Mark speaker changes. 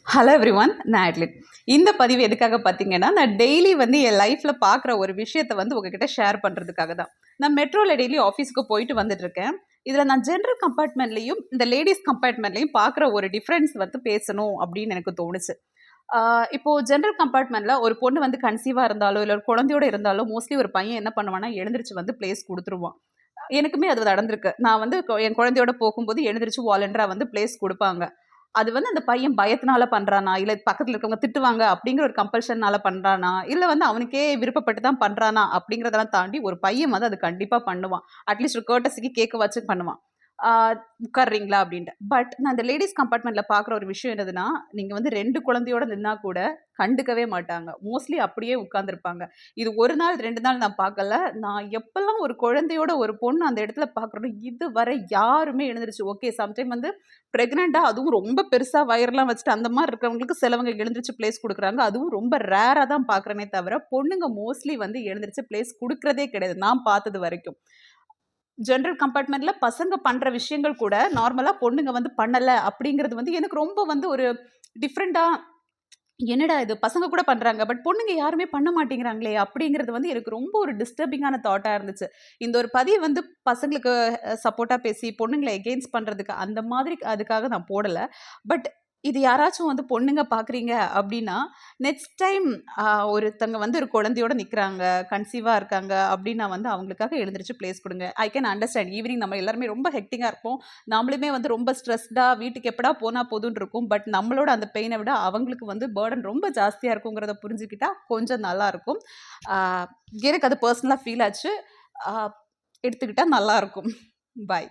Speaker 1: Hello everyone, நான் அட்லின். இந்த பதிவு எதுக்காக பார்த்தீங்கன்னா, நான் டெய்லி வந்து என் லைஃப்பில் பார்க்குற ஒரு விஷயத்தை வந்து உங்ககிட்ட ஷேர் பண்ணுறதுக்காக தான். நான் மெட்ரோவில் டெய்லி ஆஃபீஸுக்கு போயிட்டு வந்துட்டுருக்கேன். இதில் நான் ஜென்ரல் கம்பார்ட்மெண்ட்லேயும் இந்த லேடிஸ் கம்பார்ட்மெண்ட்லேயும் பார்க்குற ஒரு டிஃப்ரென்ஸ் வந்து பேசணும் அப்படின்னு எனக்கு தோணுச்சு. இப்போ ஜென்ரல் கம்பார்ட்மெண்ட்டில் ஒரு பொண்ணு வந்து கன்சீவாக இருந்தாலோ இல்லை ஒரு குழந்தையோட இருந்தாலோ மோஸ்ட்லி ஒரு பையன் என்ன பண்ணுவான்னா எழுந்திரிச்சு வந்து பிளேஸ் கொடுத்துருவான். எனக்குமே அது நடந்திருக்கு. நான் வந்து என் குழந்தையோட போகும்போது எழுந்திரிச்சு வாலண்டரா வந்து பிளேஸ் குடுப்பாங்க. அது வந்து அந்த பையன் பயத்தினால பண்றானா, இல்ல பக்கத்துல இருக்கவங்க திட்டுவாங்க அப்படிங்கிற ஒரு கம்பல்ஷன்னால பண்றானா, இல்ல வந்து அவனுக்கே விருப்பப்பட்டு தான் பண்றானா அப்படிங்கிறதெல்லாம் தாண்டி ஒரு பையன் வந்து அது கண்டிப்பா பண்ணுவான். அட்லீஸ்ட் ஒரு கர்ட்டஸிக்கு கேக்க வச்சு பண்ணுவான். ஆ உட்கார்றீங்களா அப்படின்ட்டு. பட் நான் இந்த லேடீஸ் கம்பார்ட்மெண்ட்ல பார்க்குற ஒரு விஷயம் என்னதுன்னா, நீங்க வந்து 2 குழந்தையோட நின்னா கூட கண்டுக்கவே மாட்டாங்க. மோஸ்ட்லி அப்படியே உட்கார்ந்திருப்பாங்க. இது 1 நாள் 2 நாள் நான் பார்க்கல. நான் எப்பல்லாம் ஒரு குழந்தையோட ஒரு பொண்ணு அந்த இடத்துல பார்க்குறேனோ, இதுவரை யாருமே எழுந்திருச்சு ஓகே சம்டைம் வந்து பிரெக்னன்ட்டா அதுவும் ரொம்ப பெருசா வயிறெல்லாம் வச்சுட்டு அந்த மாரி இருக்கிறவங்களுக்கு சிலவங்க எழுந்திரிச்சு பிளேஸ் குடுக்குறாங்க. அதுவும் ரொம்ப ரேரா தான் பார்க்குறேனே தவிர, பொண்ணுங்க மோஸ்ட்லி வந்து எழுந்திரிச்சு பிளேஸ் குடுக்குறதே கிடையாது. நான் பார்த்தது வரைக்கும். ஜெனரல் கம்பார்ட்மெண்ட்ல பசங்க பண்ற விஷயங்கள் கூட நார்மலா பொண்ணுங்க வந்து பண்ணல அப்படிங்கிறது வந்து எனக்கு ரொம்ப வந்து ஒரு டிஃபரெண்ட்டா என்னடா இது பசங்க கூட பண்றாங்க. பட் பொண்ணுங்க யாருமே பண்ண மாட்டேங்கிறாங்களே! அப்படிங்கிறது வந்து எனக்கு ரொம்ப ஒரு டிஸ்டர்பிங்கான தாட்டா இருந்துச்சு. இந்த ஒரு பதிவு வந்து பசங்களுக்கு சப்போர்ட்டா பேசி பொண்ணுங்கள எகெயின்ஸ்ட் பண்றதுக்கு அந்த மாதிரி அதுக்காக நான் போடல. பட் இது யாராச்சும் வந்து பொண்ணுங்க பார்க்குறீங்க அப்படின்னா, நெக்ஸ்ட் டைம் அ ஒருத்தங்க வந்து ஒரு குழந்தையோட நிக்கிறாங்க, கன்சீவா இருக்காங்க அப்படின்னா வந்து அவங்களுக்காக எழுந்திரிச்சு பிளேஸ் குடுங்க. I can understand. ஈவினிங் நம்ம எல்லாருமே ரொம்ப ஹெக்டிங்கா இருப்போம். நம்மளுமே வந்து ரொம்ப ஸ்ட்ரெஸ்டா வீட்டுக்கு எப்படா போனா போதும்ன்னு இருக்கும். பட் நம்மளோட அந்த பெயின விட அவங்களுக்கு வந்து பர்டன் ரொம்ப ஜாஸ்தியா இருக்குங்கிறத புரிஞ்சுக்கிட்டா கொஞ்சம் நல்லாருக்கும். ஆ எனக்கு அது பெர்சனலா ஃபீல் ஆச்சு. ஆ எடுத்துக்கிட்டா நல்லாருக்கும். பாய்.